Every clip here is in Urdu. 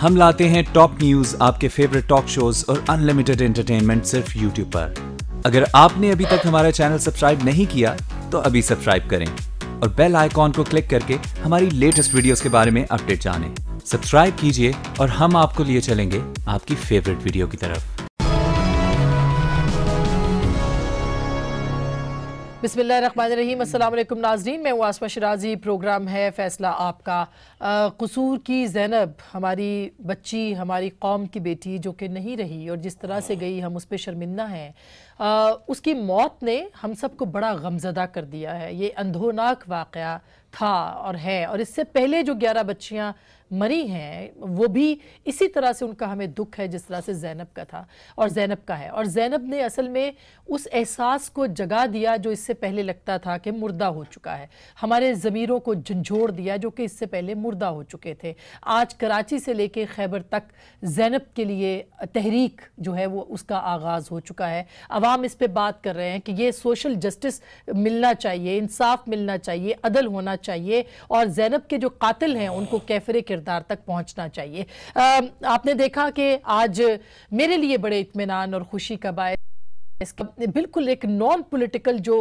ہم لاتے ہیں ٹاپ نیوز، آپ کے فیوریٹ ٹاک شوز اور انلمیٹڈ انٹرٹینمنٹ صرف یوٹیوب پر۔ اگر آپ نے ابھی تک ہمارا چینل سبسکرائب نہیں کیا تو ابھی سبسکرائب کریں اور بیل آئیکن کو کلک کر کے ہماری لیٹسٹ ویڈیوز کے بارے میں اپڈیٹ جانیں۔ سبسکرائب کیجئے اور ہم آپ کو لیے چلیں گے آپ کی فیوریٹ ویڈیو کی طرف۔ بسم اللہ الرحمن الرحیم۔ السلام علیکم ناظرین، میں ہوں آسمہ شرازی، پروگرام ہے فیصلہ آپ کا۔ قصور کی زینب، ہماری بچی، ہماری قوم کی بیٹی جو کہ نہیں رہی اور جس طرح سے گئی ہم اس پہ شرمندہ ہیں۔ اس کی موت نے ہم سب کو بڑا غمزدہ کر دیا ہے۔ یہ اندھوناک واقعہ تھا اور ہے، اور اس سے پہلے جو 11 بچیاں مری ہیں وہ بھی اسی طرح سے ان کا ہمیں دکھ ہے جس طرح سے زینب کا تھا اور زینب کا ہے۔ اور زینب نے اصل میں اس احساس کو جگا دیا جو اس سے پہلے لگتا تھا کہ مردہ ہو چکا ہے، ہمارے ضمیروں کو جھنجھوڑ دیا جو کہ اس سے پہلے مردہ ہو چکے تھے۔ آج کراچی سے لے کے خیبر تک زینب کے لیے تحریک جو ہے وہ اس کا آغاز ہو چکا ہے۔ عوام اس پہ بات کر رہے ہیں کہ یہ سوشل جسٹس ملنا چاہیے، انصاف ملنا چاہیے، عدل ہونا چاہیے، اور زینب کے جو قاتل ہیں ان کو کیفر کردار تک پہنچنا چاہیے۔ آپ نے دیکھا کہ آج میرے لیے بڑے اطمینان اور خوشی کا باعث بالکل ایک نان پولیٹیکل جو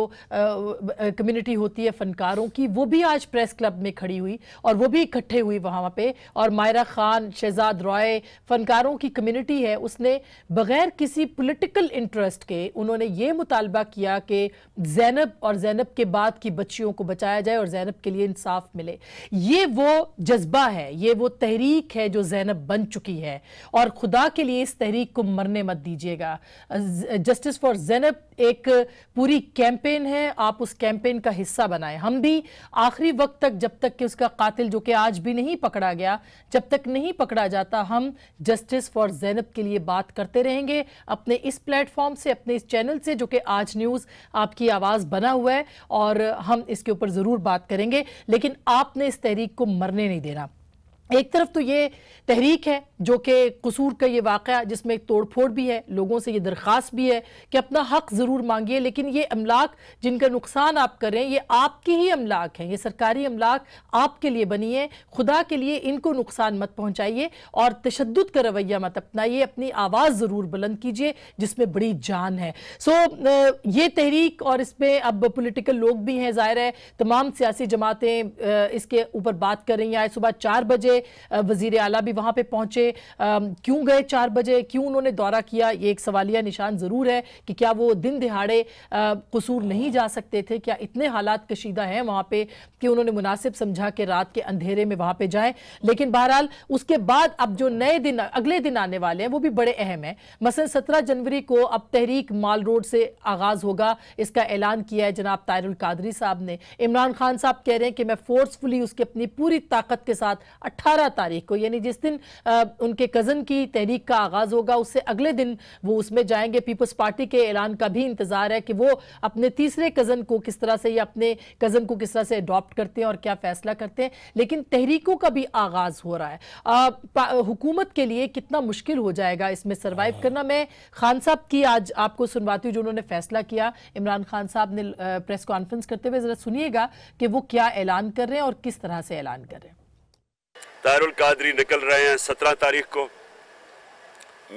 کمیونٹی ہوتی ہے فنکاروں کی، وہ بھی آج پریس کلب میں کھڑی ہوئی اور وہ بھی اکٹھے ہوئی وہاں پہ، اور مائرہ خان، شہزاد رائے، فنکاروں کی کمیونٹی ہے، اس نے بغیر کسی پولیٹیکل انٹرسٹ کے انہوں نے یہ مطالبہ کیا کہ زینب اور زینب کے بعد کی بچیوں کو بچایا جائے اور زینب کے لیے انصاف ملے۔ یہ وہ جذبہ ہے، یہ وہ تحریک ہے جو زینب بن چکی ہے، اور خدا کے لیے اس تحریک کو مرنے مت دیجیے گا۔ جسٹس فار زینب ایک پوری کیمپین ہے، آپ اس کیمپین کا حصہ بنائیں۔ ہم بھی آخری وقت تک، جب تک کہ اس کا قاتل جو کہ آج بھی نہیں پکڑا گیا، جب تک نہیں پکڑا جاتا، ہم جسٹس فار زینب کے لیے بات کرتے رہیں گے اپنے اس پلیٹ فارم سے، اپنے اس چینل سے جو کہ آج نیوز آپ کی آواز بنا ہوا ہے، اور ہم اس کے اوپر ضرور بات کریں گے، لیکن آپ نے اس تحریک کو مرنے نہیں دینا۔ ایک طرف تو یہ تحریک ہے جو کہ قصور کا یہ واقعہ جس میں ایک توڑ پھوڑ بھی ہے، لوگوں سے یہ درخواست بھی ہے کہ اپنا حق ضرور مانگیے، لیکن یہ املاک جن کا نقصان آپ کر رہے ہیں یہ آپ کی ہی املاک ہیں، یہ سرکاری املاک آپ کے لیے بنی ہے، خدا کے لیے ان کو نقصان مت پہنچائیے اور تشدد کا رویہ مت اپنائیے، اپنی آواز ضرور بلند کیجیے جس میں بڑی جان ہے۔ یہ تحریک، اور اس میں اب پولیٹیکل لوگ بھی ہیں، ظاہر ہے تمام سیاسی جماعتیں اس کے اوپر بات کر رہی ہیں۔ آج صبح 4 بجے وزیر اعلیٰ بھی وہاں پہ پہنچے۔ کیوں گئے 4 بجے، کیوں انہوں نے دورہ کیا، یہ ایک سوالیہ نشان ضرور ہے کہ کیا وہ دن دہاڑے قصور نہیں جا سکتے تھے، کیا اتنے حالات کشیدہ ہیں وہاں پہ کہ انہوں نے مناسب سمجھا کہ رات کے اندھیرے میں وہاں پہ جائیں۔ لیکن بہرحال اس کے بعد اب جو نئے دن، اگلے دن آنے والے ہیں وہ بھی بڑے اہم ہیں۔ مثلا 17 جنوری کو اب تحریک مال روڈ سے آغاز ہوگا، اس کا اعلان کیا ہے جناب طاہر القادری صاحب نے۔ عمران خان صاحب کہہ رہے ہیں کہ میں فورسفلی اس کے اپنی پوری طاقت کے ساتھ 18 تاریخ کو، یعنی جس دن ان کے کزن کی تحریک کا آغاز ہوگا اس سے اگلے دن وہ اس میں جائیں گے۔ پیپلز پارٹی کے اعلان کا بھی انتظار ہے کہ وہ اپنے تیسرے کزن کو کس طرح سے، یا اپنے کزن کو کس طرح سے اڈاپٹ کرتے ہیں اور کیا فیصلہ کرتے ہیں، لیکن تحریکوں کا بھی آغاز ہو رہا ہے۔ حکومت کے لیے کتنا مشکل ہو جائے گا اس میں سروائیو کرنا۔ میں خان صاحب کی آج آپ کو سنواتی ہوں جو انہوں نے فیصلہ کیا۔ عمران خان صاحب نے پریس کانفرنس کرتے ہوئے ذرا سنیے گا کہ وہ کیا اعلان کر رہے ہیں اور کس طرح سے اعلان کر رہے ہیں۔ طاہر القادری نکل رہے ہیں 17 تاریخ کو۔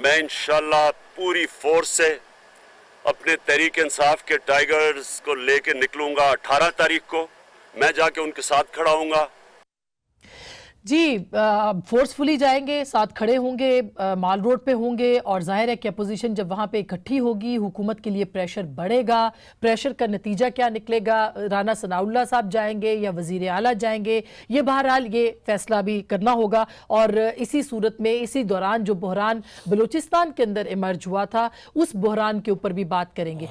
میں انشاءاللہ پوری فورس سے اپنے تحریک انصاف کے ٹائیگرز کو لے کے نکلوں گا۔ 18 تاریخ کو میں جا کے ان کے ساتھ کھڑا ہوں گا۔ جی، فورسفلی جائیں گے، ساتھ کھڑے ہوں گے، مال روڈ پہ ہوں گے، اور ظاہر ہے کہ اپوزیشن جب وہاں پہ اکٹھی ہوگی حکومت کے لیے پریشر بڑھے گا۔ پریشر کا نتیجہ کیا نکلے گا، رانا ثناء اللہ صاحب جائیں گے یا وزیر اعلیٰ جائیں گے، یہ بہرحال یہ فیصلہ بھی کرنا ہوگا۔ اور اسی صورت میں اسی دوران جو بحران بلوچستان کے اندر ایمرج ہوا تھا اس بحران کے اوپر بھی بات کریں گے۔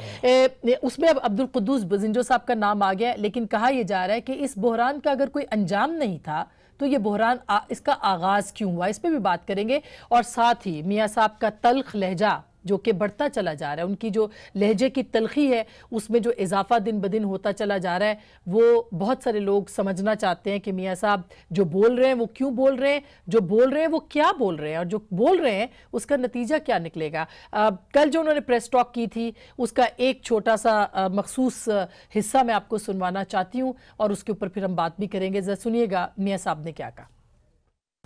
اس میں اب عبدالقدوس بزنجو صاحب کا نام آ گیا، لیکن کہا یہ جا رہا ہے کہ اس بحران کا اگر کوئی انجام نہیں تھا تو یہ بحران اس کا آغاز کیوں ہوا، اس پہ بھی بات کریں گے۔ اور ساتھ ہی میاں صاحب کا تلخ لہجہ جو کہ بڑھتا چلا جا رہا ہے، ان کی جو لہجے کی تلخی ہے اس میں جو اضافہ دن بدن ہوتا چلا جا رہا ہے، وہ بہت سارے لوگ سمجھنا چاہتے ہیں کہ میاں صاحب جو بول رہے ہیں وہ کیوں بول رہے ہیں، جو بول رہے ہیں وہ کیا بول رہے ہیں، اور جو بول رہے ہیں اس کا نتیجہ کیا نکلے گا۔ کل جو انہوں نے پریس ٹاک کی تھی اس کا ایک چھوٹا سا مخصوص حصہ میں آپ کو سنوانا چاہتی ہوں، اور اس کے اوپر پھر ہم بات بھی کریں گے۔ ذرا سنیے گا میاں صاحب نے کیا کہا۔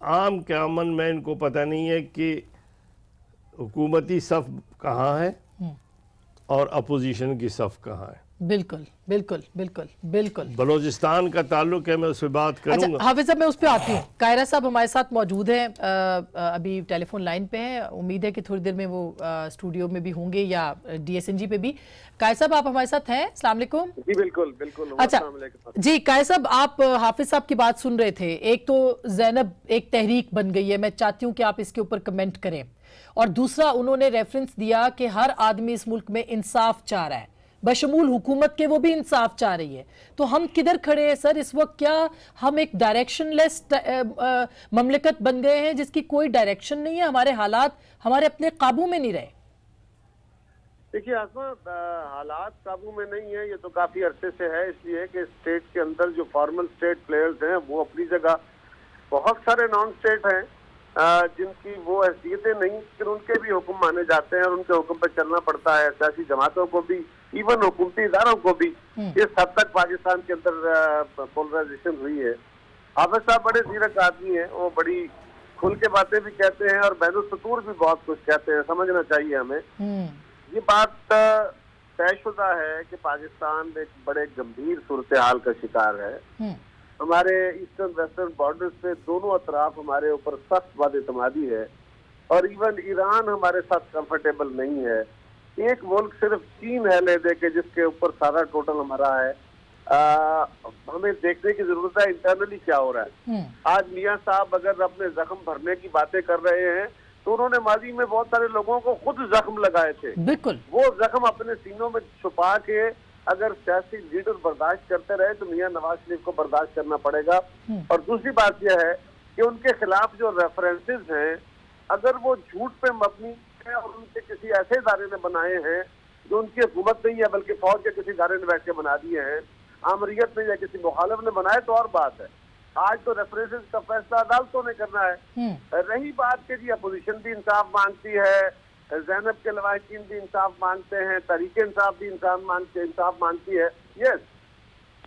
عام کے امن میں ان کو پتہ نہیں ہے کہ حکومتی صف کہاں ہے اور اپوزیشن کی صف کہاں ہے. بالکل بالکل بالکل بالکل. بلوچستان کا تعلق ہے, میں اس پہ بات کروں گا. اچھا حافظ صاحب میں اس پہ آتی ہوں. قاہرہ صاحب ہمارے ساتھ موجود ہیں, ابھی ٹیلی فون لائن پہ ہیں, امید ہے کہ تھوڑی دیر میں وہ اسٹوڈیو میں بھی ہوں گے یا ڈی ایس این جی پہ بھی. قاہر صاحب آپ ہمارے ساتھ ہیں, السلام علیکم. جی بالکل بالکل. اچھا جی قاہر صاحب, آپ حافظ صاحب کی بات سن رہے تھے. ایک تو زینب ایک تحریک بن گئی ہے, میں چاہتی ہوں کہ آپ اس کے اوپر کمنٹ کریں, اور دوسرا انہوں نے ریفرنس دیا کہ ہر آدمی اس ملک میں انصاف چاہ رہا ہے, بشمول حکومت کے وہ بھی انصاف چاہ رہی ہے. تو ہم کدھر کھڑے ہیں سر اس وقت؟ کیا ہم ایک ڈائریکشن لیس مملکت بن گئے ہیں جس کی کوئی ڈائریکشن نہیں ہے؟ ہمارے حالات ہمارے اپنے قابو میں نہیں رہے. دیکھیے آسما, حالات قابو میں نہیں ہے, یہ تو کافی عرصے سے ہے, اس لیے کہ اسٹیٹ کے اندر جو فارمل اسٹیٹ پلیئرز ہیں وہ اپنی جگہ, بہت سارے نان اسٹیٹ ہیں جن کی وہ حیثیتیں نہیں, پھر ان کے بھی حکم مانے جاتے ہیں اور ان کے حکم پہ چلنا پڑتا ہے. سیاسی جماعتوں کو بھی, ایون حکومتی اداروں کو بھی. اس حد تک پاکستان کے اندر پولرائزیشن ہوئی ہے. حافظ صاحب بڑے زیرک آدمی ہیں, وہ بڑی کھل کے باتیں بھی کہتے ہیں اور بین السطور بھی بہت کچھ کہتے ہیں, سمجھنا چاہیے ہمیں. یہ بات طے شدہ ہے کہ پاکستان ایک بڑے گمبھیر صورتحال کا شکار ہے. ہمارے ایسٹرن ویسٹرن بارڈرز پہ دونوں اطراف ہمارے اوپر سخت بد اعتمادی ہے, اور ایون ایران ہمارے ساتھ کمفرٹیبل نہیں ہے. ایک ملک صرف چین ہے لے دے کے جس کے اوپر سارا ٹوٹل ہمارا ہے. ہمیں دیکھنے کی ضرورت ہے انٹرنلی کیا ہو رہا ہے. آج میاں صاحب اگر اپنے زخم بھرنے کی باتیں کر رہے ہیں تو انہوں نے ماضی میں بہت سارے لوگوں کو خود زخم لگائے تھے. بالکل, وہ زخم اپنے سینوں میں چھپا کے اگر سیاسی لیڈر برداشت کرتے رہے تو میاں نواز شریف کو برداشت کرنا پڑے گا. اور دوسری بات یہ ہے کہ ان کے خلاف جو ریفرنسز ہیں, اگر وہ جھوٹ پہ مبنی ہے اور ان کے کسی ایسے ادارے نے بنائے ہیں جو ان کی حکومت نہیں ہے بلکہ فوج کے کسی ادارے نے بیٹھ کے بنا دیے ہیں, آمریت نے یا کسی مخالف نے بنائے, تو اور بات ہے. آج تو ریفرنسز کا فیصلہ عدالتوں نے کرنا ہے. رہی بات کہ جی اپوزیشن بھی انصاف مانگتی ہے, زینب کے لواحقین بھی انصاف مانگتے ہیں, تحریک انصاف بھی انصاف مانگتی ہے. یس,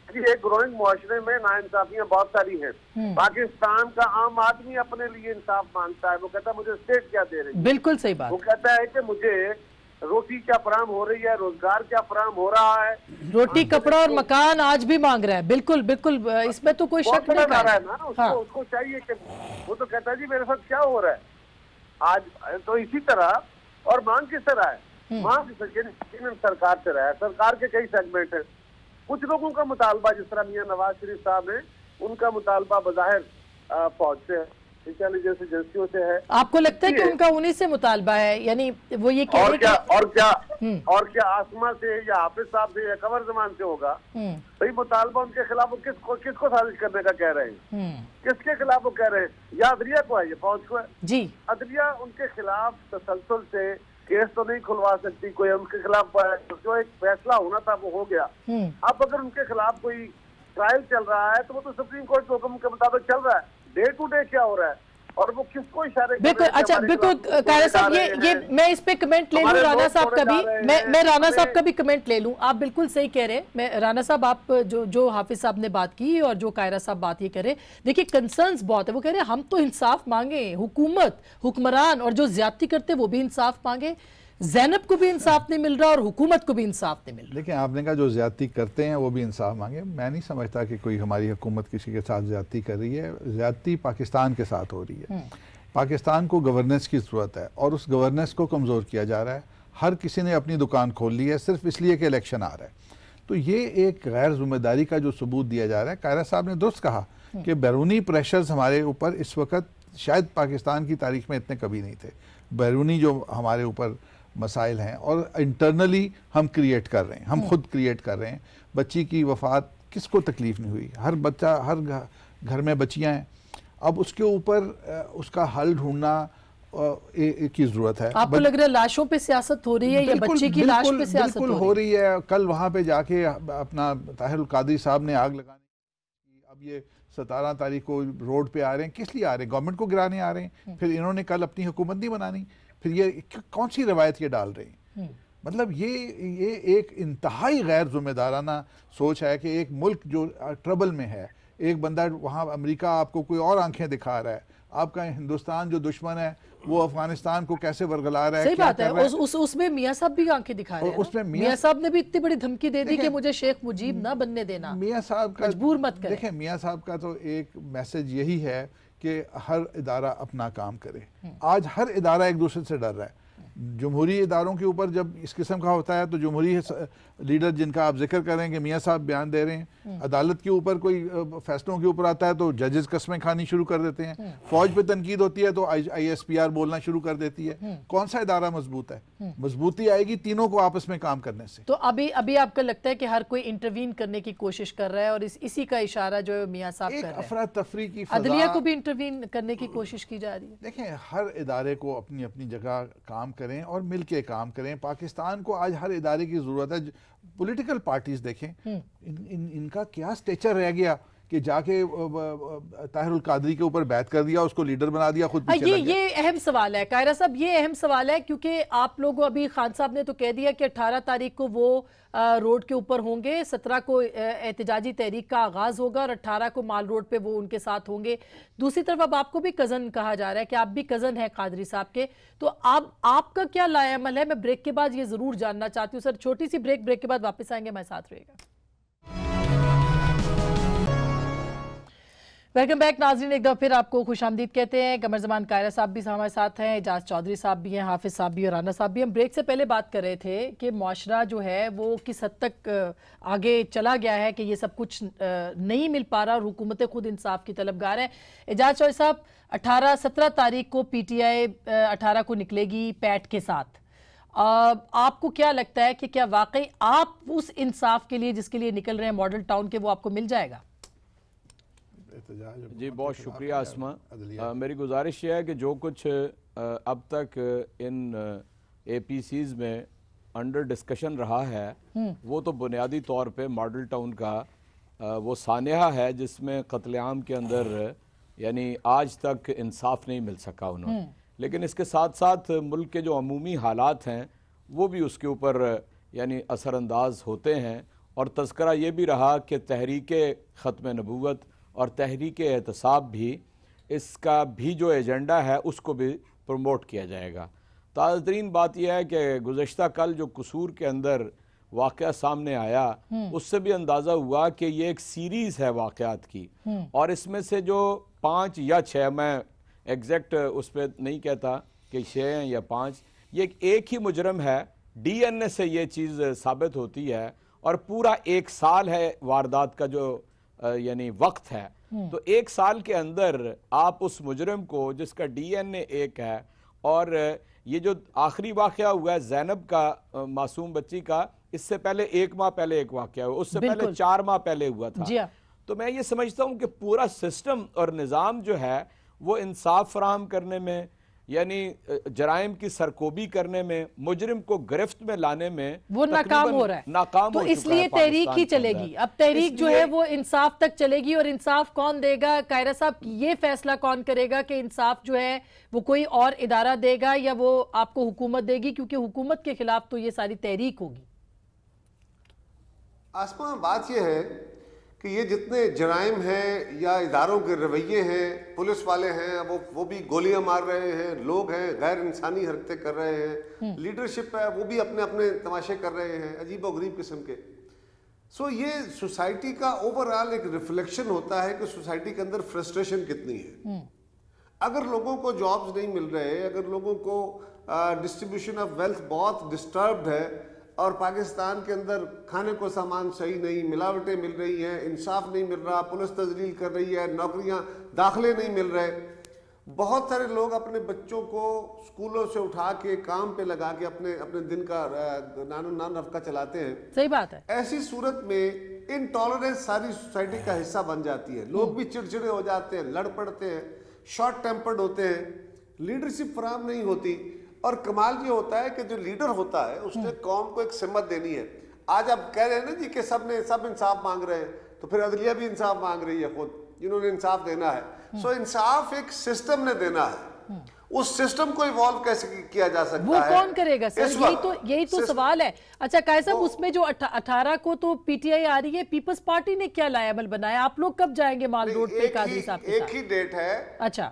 ایک گروئنگ معاشرے میں ناانصافیاں بہت ساری ہیں. پاکستان کا عام آدمی اپنے لیے انصاف مانگتا ہے. وہ کہتا ہے مجھے اسٹیٹ کیا دے رہی ہے. بالکل صحیح بات. وہ کہتا ہے کہ مجھے روٹی کیا فراہم ہو رہی ہے, روزگار کیا فراہم ہو رہا ہے. روٹی, کپڑا اور مکان آج بھی مانگ رہا ہے. بالکل بالکل, اس میں تو کوئی شک نہیں رہا ہے نا. اس کو چاہیے کہ وہ تو کہتا ہے جی میرے ساتھ کیا ہو رہا ہے آج. تو اسی طرح, اور مانگ کس طرح ہے, مانگ سرکار سے رہا ہے. سرکار کے کئی سیگمنٹ ہیں. کچھ لوگوں کا مطالبہ جس طرح میاں نواز شریف صاحب ہیں, ان کا مطالبہ بظاہر فوج سے ہے, انٹیلیجنس ایجنسیوں سے ہے. آپ کو لگتا ہے کہ ان کا انہی سے مطالبہ ہے؟ یعنی وہ یہ کہہ رہے ہیں اور کیا آسما سے یا حافظ صاحب سے یا قمر زمان سے ہوگا؟ بھئی مطالبہ ان کے خلاف وہ کس کو سازش کرنے کا کہہ رہے ہیں, کس کے خلاف وہ کہہ رہے ہیں؟ یا عدلیہ کو ہے, یہ فوج کو ہے. جی, عدلیہ ان کے خلاف تسلسل سے کیس تو نہیں کھلوا سکتی کوئی. ان کے خلاف جو ایک فیصلہ ہونا تھا وہ ہو گیا. اب اگر ان کے خلاف کوئی ٹرائل چل رہا ہے تو وہ تو سپریم کورٹ کے حکم کے مطابق چل رہا ہے. ڈے ٹو ڈے کیا ہو رہا ہے اور وہ کس کو اشارے کر رہے ہیں؟ بالکل. اچھا بالکل قاہرہ صاحب, یہ میں اس پہ کمنٹ لے لوں رانا صاحب کا بھی, میں رانا صاحب کا بھی کمنٹ لے لوں. آپ بالکل صحیح کہہ رہے ہیں. میں رانا صاحب, آپ جو حافظ صاحب نے بات کی اور جو قاہرہ صاحب بات یہ کہہ رہے, دیکھیں کنسرنز بہت ہے. وہ کہہ رہے ہیں ہم تو انصاف مانگیں, حکومت حکمران اور جو زیادتی کرتے وہ بھی انصاف مانگیں. زینب کو بھی انصاف نہیں مل رہا اور حکومت کو بھی انصاف نہیں مل رہا. لیکن آپ نے کہا جو زیادتی کرتے ہیں وہ بھی انصاف مانگے. میں نہیں سمجھتا کہ کوئی ہماری حکومت کسی کے ساتھ زیادتی کر رہی ہے. زیادتی پاکستان کے ساتھ ہو رہی ہے. پاکستان کو گورننس کی ضرورت ہے اور اس گورننس کو کمزور کیا جا رہا ہے. ہر کسی نے اپنی دکان کھول لی ہے صرف اس لیے کہ الیکشن آ رہا ہے. تو یہ ایک غیر ذمہ داری کا جو ثبوت دیا جا رہا ہے. قاہرہ صاحب نے درست کہا کہ بیرونی پریشرز ہمارے اوپر اس وقت شاید پاکستان کی تاریخ میں اتنے کبھی نہیں تھے. بیرونی جو ہمارے اوپر مسائل ہیں اور انٹرنلی ہم کریٹ کر رہے ہیں, ہم خود کریٹ کر رہے ہیں. بچی کی وفات کس کو تکلیف نہیں ہوئی؟ ہر بچہ, ہر گھر میں بچیاں ہیں. اب اس کے اوپر اس کا حل ڈھونڈنا کی ضرورت ہے. آپ کو لگ رہا ہے لاشوں پہ سیاست ہو رہی ہے یا بچی کی لاش پہ سیاست ہو رہی ہے؟ بالکل ہو رہی ہے. کل وہاں پہ جا کے اپنا طاہر القادری صاحب نے آگ لگانے کی. اب یہ 17 تاریخ کو روڈ پہ آ رہے ہیں, کس لیے آ رہے ہیں؟ گورنمنٹ کو گرانے آ رہے ہیں. پھر انہوں نے کل اپنی حکومت نہیں بنانی. پھر یہ کون سی روایت یہ ڈال رہے ہیں؟ مطلب یہ ایک انتہائی غیر ذمہ دارانہ سوچ ہے کہ ایک ملک جو ٹربل میں ہے, ایک بندہ وہاں امریکہ آپ کو کوئی اور آنکھیں دکھا رہا ہے, آپ کا ہندوستان جو دشمن ہے وہ افغانستان کو کیسے ورگلا رہا ہے. صحیح بات ہے. اس میں میاں صاحب بھی آنکھیں دکھا رہے ہیں. میاں صاحب نے بھی اتنی بڑی دھمکی دے دی کہ مجھے شیخ مجیب نہ بننے دینا, میاں صاحب کا مجبور مت کریں. دیکھیں میاں صاحب کا تو ایک میسج یہی ہے کہ ہر ادارہ اپنا کام کرے. آج ہر ادارہ ایک دوسرے سے ڈر رہا ہے. جمہوری اداروں کے اوپر جب اس قسم کا ہوتا ہے تو جمہوری لیڈر جن کا آپ ذکر کریں کہ میاں صاحب بیان دے رہے ہیں, عدالت کے اوپر کوئی فیصلوں کے اوپر آتا ہے تو ججز قسمیں کھانی شروع کر دیتے ہیں, فوج پہ تنقید ہوتی ہے تو آئی ایس پی آر بولنا شروع کر دیتی ہے. کون سا ادارہ مضبوط ہے؟ مضبوطی آئے گی تینوں کو آپس میں کام کرنے سے. تو ابھی آپ کو لگتا ہے کہ ہر کوئی انٹروین کرنے کی کوشش کر رہا ہے اور اسی کا اشارہ جو میاں صاحب کر رہے ہیں, افراتفری کی فضا, عدلیہ کو بھی انٹروین کرنے کی کوشش کی جا رہی ہے. دیکھیں ہر ادارے کو اپنی اپنی جگہ کام کریں اور مل کے کام کریں. پاکستان کو آج ہر ادارے کی ضرورت ہے. پولیٹیکل پارٹیز دیکھیں ان کا کیا سٹیچر رہ گیا کہ جا کے طاہر القادری کے اوپر بیعت کر دیا, اس کو لیڈر بنا دیا, خود پیچھے لگ گیا. یہ اہم سوال ہے قاہرہ صاحب, یہ اہم سوال ہے کیونکہ آپ لوگوں, ابھی خان صاحب نے تو کہہ دیا کہ 18 تاریخ کو وہ روڈ کے اوپر ہوں گے, 17 کو احتجاجی تحریک کا آغاز ہوگا اور 18 کو مال روڈ پہ وہ ان کے ساتھ ہوں گے. دوسری طرف اب آپ کو بھی کزن کہا جا رہا ہے کہ آپ بھی کزن ہیں قادری صاحب کے, تو آپ کا کیا لائے عمل ہے؟ میں بریک کے بعد یہ ضرور جاننا چاہتی ہوں. سر چھوٹی سی بریک کے بعد واپس آئیں گے, میں ساتھ رہے گا. ویلکم بیک ناظرین, ایک دفعہ پھر آپ کو خوش آمدید کہتے ہیں. قمر زمان قاہرہ صاحب بھی ہمارے ساتھ ہیں, اعجاز چودھری صاحب بھی ہیں, حافظ صاحب بھی اور رانا صاحب بھی. ہم بریک سے پہلے بات کر رہے تھے کہ معاشرہ جو ہے وہ کس حد تک آگے چلا گیا ہے کہ یہ سب کچھ نہیں مل پا رہا اور حکومتیں خود انصاف کی طلبگار ہیں. اعجاز چودھری صاحب, 17 تاریخ کو پی ٹی آئی 18 کو نکلے گی پیٹ کے ساتھ. آپ کو کیا لگتا ہے کہ کیا واقعی آپ اس انصاف کے لیے جس کے لیے نکل رہے ہیں ماڈل ٹاؤن کے, وہ آپ کو مل جائے گا؟ جی بہت شکریہ اسما. میری گزارش یہ ہے کہ جو کچھ اب تک ان اے پی سیز میں انڈر ڈسکشن رہا ہے وہ تو بنیادی طور پہ ماڈل ٹاؤن کا وہ سانحہ ہے جس میں قتل عام کے اندر یعنی آج تک انصاف نہیں مل سکا انہوں. لیکن اس کے ساتھ ساتھ ملک کے جو عمومی حالات ہیں وہ بھی اس کے اوپر یعنی اثر انداز ہوتے ہیں, اور تذکرہ یہ بھی رہا کہ تحریک ختم نبوت اور تحریک احتساب بھی اس کا بھی جو ایجنڈا ہے اس کو بھی پروموٹ کیا جائے گا. تازہ ترین بات یہ ہے کہ گزشتہ کل جو قصور کے اندر واقعہ سامنے آیا اس سے بھی اندازہ ہوا کہ یہ ایک سیریز ہے واقعات کی, اور اس میں سے جو 5 یا 6, میں ایگزیکٹ اس پہ نہیں کہتا کہ 6 ہیں یا 5, یہ ایک ہی مجرم ہے. ڈی این اے سے یہ چیز ثابت ہوتی ہے اور پورا 1 سال ہے واردات کا جو یعنی وقت ہے. تو 1 سال کے اندر آپ اس مجرم کو جس کا ڈی این اے ایک ہے, اور یہ جو آخری واقعہ ہوا ہے زینب کا معصوم بچی کا, اس سے پہلے 1 ماہ پہلے ایک واقعہ ہوا, اس سے پہلے 4 ماہ پہلے ہوا تھا. تو میں یہ سمجھتا ہوں کہ پورا سسٹم اور نظام جو ہے وہ انصاف فراہم کرنے میں یعنی جرائم کی سرکوبی کرنے میں, مجرم کو گرفت میں لانے میں وہ ناکام ہو رہا ہے. ناکام تو اس لیے تحریک ہی چلے گی. اب تحریک جو ہے وہ انصاف تک چلے گی, اور انصاف کون دے گا قاہرہ صاحب؟ یہ فیصلہ کون کرے گا کہ انصاف جو ہے وہ کوئی اور ادارہ دے گا یا وہ آپ کو حکومت دے گی, کیونکہ حکومت کے خلاف تو یہ ساری تحریک ہوگی. آسما بات یہ ہے کہ یہ جتنے جرائم ہیں یا اداروں کے رویے ہیں, پولیس والے ہیں وہ بھی گولیاں مار رہے ہیں, لوگ ہیں غیر انسانی حرکتیں کر رہے ہیں, لیڈرشپ ہے وہ بھی اپنے اپنے تماشے کر رہے ہیں عجیب و غریب قسم کے. سو یہ سوسائٹی کا اوورآل ایک ریفلیکشن ہوتا ہے کہ سوسائٹی کے اندر فرسٹریشن کتنی ہے. اگر لوگوں کو جابز نہیں مل رہے, اگر لوگوں کو ڈسٹریبیوشن آف ویلتھ بہت ڈسٹربڈ ہے, اور پاکستان کے اندر کھانے کو سامان صحیح نہیں, ملاوٹیں مل رہی ہیں, انصاف نہیں مل رہا, پولیس تذلیل کر رہی ہے, نوکریاں داخلے نہیں مل رہے, بہت سارے لوگ اپنے بچوں کو اسکولوں سے اٹھا کے کام پہ لگا کے اپنے دن کا نان رفقہ چلاتے ہیں. صحیح بات ہے. ایسی صورت میں انٹالرنس ساری سوسائٹی کا حصہ بن جاتی ہے. لوگ بھی چڑچڑے ہو جاتے ہیں, لڑ پڑتے ہیں, شارٹ ٹیمپرڈ ہوتے ہیں, لیڈرشپ فراہم نہیں ہوتی. اور کمال یہ ہوتا ہے کہ جو لیڈر ہوتا ہے اس نے قوم کو ایک سمت دینی ہے. آج آپ کہہ رہے ہیں نا جی کہ سب انصاف مانگ رہے ہیں, تو پھر عدلیہ بھی انصاف مانگ رہی ہے خود, جنہوں نے انصاف دینا ہے. سو انصاف ایک سسٹم نے دینا ہے, اس سسٹم کو ایوالو کیسے کیا جا سکتا ہے, وہ کون کرے گا سر؟ یہی تو سوال ہے. اچھا قاہر صاحب, اس میں جو 18 کو تو پی ٹی آئی آ رہی ہے, پیپلز پارٹی نے کیا لائے عمل بنایا؟ آپ لوگ کب جائیں گے مال روڈ پہ قادری صاحب کے ساتھ؟ ایک ہی ڈیٹ ہے. اچھا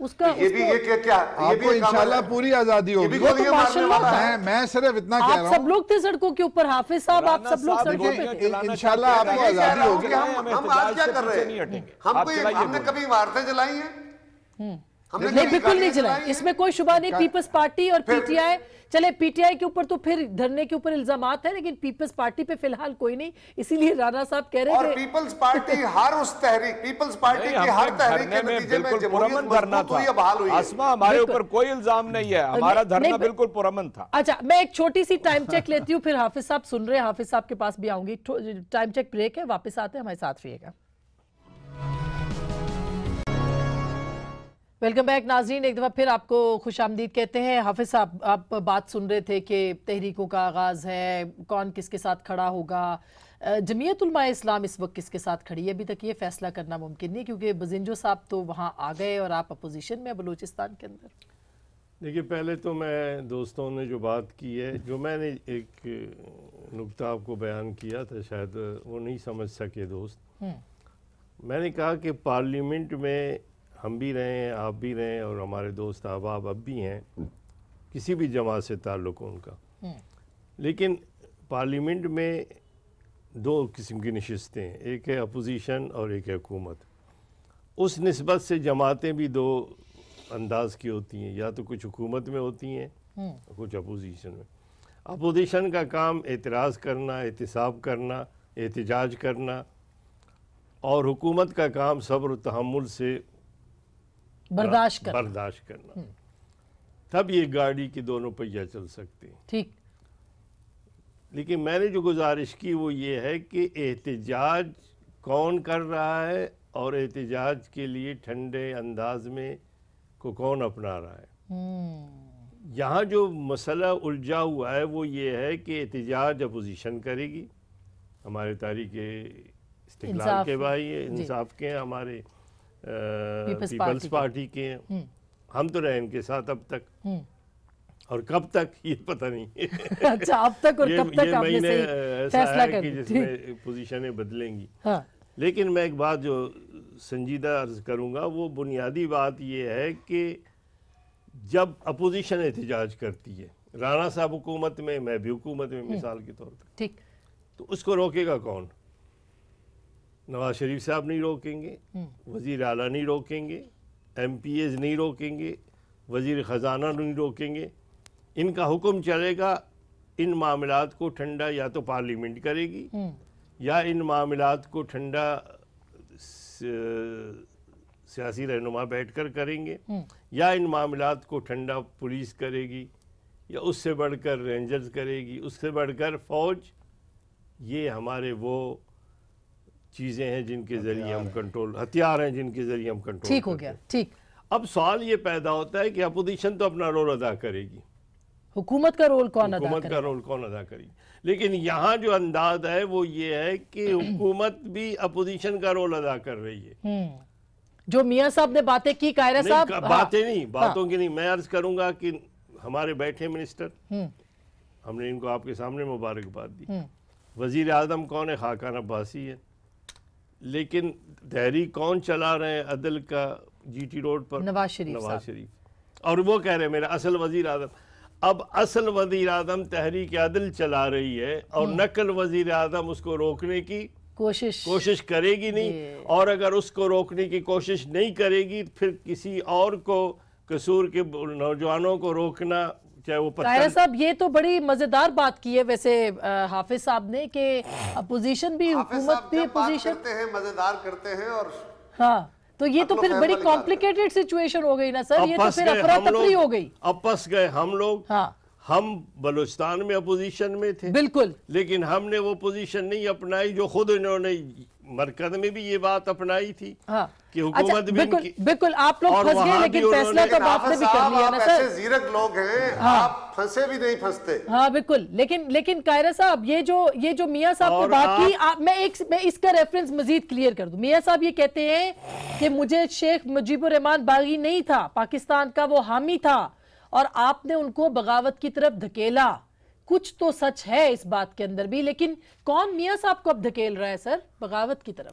اس کا آپ کو انشاءاللہ پوری آزادی ہوگی. میں صرف اتنا کہہ رہا ہوں, آپ سب لوگ تھے سڑکوں کے اوپر, حافظ صاحب آپ سب لوگ سڑکوں پہ تھے, انشاءاللہ آپ کو آزادی ہوگی. ہم آج کیا کر رہے ہیں؟ ہم نے کبھی عمارتیں جلائی ہیں؟ نہیں, بالکل نہیں چلائیں, اس میں کوئی شبہ نہیں. پیپلز پارٹی اور پی ٹی آئی, چلے پی ٹی آئی کے اوپر تو پھر دھرنے کے اوپر الزامات ہیں, لیکن پیپلز پارٹی پہ فی الحال کوئی نہیں. اسی لیے رانا صاحب کہہ رہے ہیں اور پیپلز پارٹی ہر اس تحریک, پیپلز پارٹی کی ہر تحریک کے نتیجے میں جمہوریت مضبوط ہوئی, بحال ہوئی ہے. آسما ہمارے اوپر کوئی الزام نہیں ہے, ہمارا دھرنا بالکل پرامن تھا. اچھا, میں ایک چھوٹی سی ٹائم چیک لیتی ہوں, پھر حافظ صاحب سن رہے ہیں, حافظ صاحب کے پاس بھی آؤں گی. ٹائم چیک بریک ہے, واپس آتے ہیں, ہمارے ساتھ رہیے گا. ویلکم بیک ناظرین, ایک دفعہ پھر آپ کو خوش آمدید کہتے ہیں. حافظ صاحب, آپ بات سن رہے تھے کہ تحریکوں کا آغاز ہے, کون کس کے ساتھ کھڑا ہوگا. جمعیت علماء اسلام اس وقت کس کے ساتھ کھڑی ہے؟ ابھی تک یہ فیصلہ کرنا ممکن نہیں, کیونکہ بزنجو صاحب تو وہاں آ گئے اور آپ اپوزیشن میں بلوچستان کے اندر. دیکھیے, پہلے تو میں دوستوں نے جو بات کی ہے, جو میں نے ایک نکتہ آپ کو بیان کیا تھا, شاید وہ نہیں سمجھ سکے دوست. میں نے کہا کہ پارلیمنٹ میں ہم بھی رہے ہیں, آپ بھی رہے ہیں, اور ہمارے دوست احباب اب بھی ہیں, کسی بھی جماعت سے تعلق ان کا, لیکن پارلیمنٹ میں دو قسم کی نشستیں ہیں, ایک ہے اپوزیشن اور ایک ہے حکومت. اس نسبت سے جماعتیں بھی دو انداز کی ہوتی ہیں, یا تو کچھ حکومت میں ہوتی ہیں, کچھ اپوزیشن میں. اپوزیشن کا کام اعتراض کرنا, احتساب کرنا, احتجاج کرنا, اور حکومت کا کام صبر و تحمل سے برداشت کرنا. تب یہ گاڑی کے دونوں پہیہ چل سکتے ہیں. ٹھیک. لیکن میں نے جو گزارش کی وہ یہ ہے کہ احتجاج کون کر رہا ہے, اور احتجاج کے لیے ٹھنڈے انداز میں کو کون اپنا رہا ہے. یہاں جو مسئلہ الجھا ہوا ہے وہ یہ ہے کہ احتجاج اپوزیشن کرے گی, ہمارے تحریک استقلال کے بھائی ہیں, انصاف کے ہیں, ہمارے پیپلز پارٹی کے ہیں, ہم تو رہے ان کے ساتھ اب تک, اور کب تک یہ پتہ نہیں. اچھا, اب تک اور کب تک آپ نے صحیح فیصلہ کر دیا, جس میں پوزیشنیں بدلیں گی. لیکن میں ایک بات جو سنجیدہ عرض کروں گا, وہ بنیادی بات یہ ہے کہ جب اپوزیشن احتجاج کرتی ہے, رانا صاحب حکومت میں, میں بھی حکومت میں مثال کے طور پر, ٹھیک, تو اس کو روکے گا کون؟ نواز شریف صاحب نہیں روکیں گے, وزیر اعلیٰ نہیں روکیں گے, ایم پی ایز نہیں روکیں گے, وزیر خزانہ نہیں روکیں گے. ان کا حکم چلے گا, ان معاملات کو ٹھنڈا یا تو پارلیمنٹ کرے گی, یا ان معاملات کو ٹھنڈا سیاسی رہنما بیٹھ کر کریں گے, یا ان معاملات کو ٹھنڈا پولیس کرے گی, یا اس سے بڑھ کر رینجرز کرے گی, اس سے بڑھ کر فوج. یہ ہمارے وہ چیزیں ہیں جن کے ذریعے ہم کنٹرول, ہتھیار ہیں جن کے ذریعے ہم کنٹرول. ٹھیک ہو گیا, ٹھیک. اب سوال یہ پیدا ہوتا ہے کہ اپوزیشن تو اپنا رول ادا کرے گی, حکومت کا رول کون ادا کرے گی؟ حکومت کا رول کون ادا کرے گی؟ لیکن یہاں جو انداز ہے وہ یہ ہے کہ حکومت بھی اپوزیشن کا رول ادا کر رہی ہے. جو میاں صاحب نے باتیں کی, قاہرہ صاحب, باتیں نہیں, باتوں کی نہیں, میں عرض کروں گا کہ ہمارے بیٹھے منسٹر, ہم نے ان کو آپ کے سامنے مبارکباد دی. وزیر اعظم کون ہے؟ خاقان عباسی ہے. لیکن تحریک کون چلا رہے ہیں عدل کا جی ٹی روڈ پر؟ نواز شریف. اور وہ کہہ رہے ہیں میرا اصل وزیر اعظم. اب اصل وزیر اعظم تحریک عدل چلا رہی ہے, اور نقل وزیر اعظم اس کو روکنے کی کوشش کرے گی نہیں, اور اگر اس کو روکنے کی کوشش نہیں کرے گی پھر کسی اور کو, قصور کے نوجوانوں کو روکنا, چاہے وہ قاہرہ صاحب, یہ تو بڑی مزیدار بات کی ہے ویسے حافظ صاحب نے, کہ اپوزیشن بھی, حکومت بھی اپوزیشن کرتے ہیں, مزیدار کرتے ہیں. اور ہاں, تو یہ تو پھر بڑی کمپلیکیٹڈ سچویشن ہو گئی نا سر, یہ تو پھر افراتفری ہو گئی. اب پس گئے ہم لوگ. ہم بلوچستان میں اپوزیشن میں تھے, بالکل, لیکن ہم نے وہ پوزیشن نہیں اپنائی جو خود انہوں نے مرکز میں بھی یہ بات اپنائی تھی کہ حکومت بھی. بالکل, آپ لوگ پھنس گئے, لیکن فیصلہ تو آپ نے بھی کر لیا نا سر. ایسے زیرک لوگ ہیں, آپ پھنسے بھی نہیں پھنستے. ہاں بالکل, لیکن قاہرہ صاحب, یہ جو میاں صاحب نے بات کی, میں اس کا ریفرنس مزید کلیئر کر دوں. میاں صاحب یہ کہتے ہیں کہ مجھے شیخ مجیب الرحمان باغی نہیں تھا, پاکستان کا وہ حامی تھا, اور آپ نے ان کو بغاوت کی طرف دھکیلا. کچھ تو سچ ہے اس بات کے اندر بھی, لیکن کون میاں صاحب کو اب دھکیل رہا ہے سر بغاوت کی طرف؟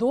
2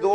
2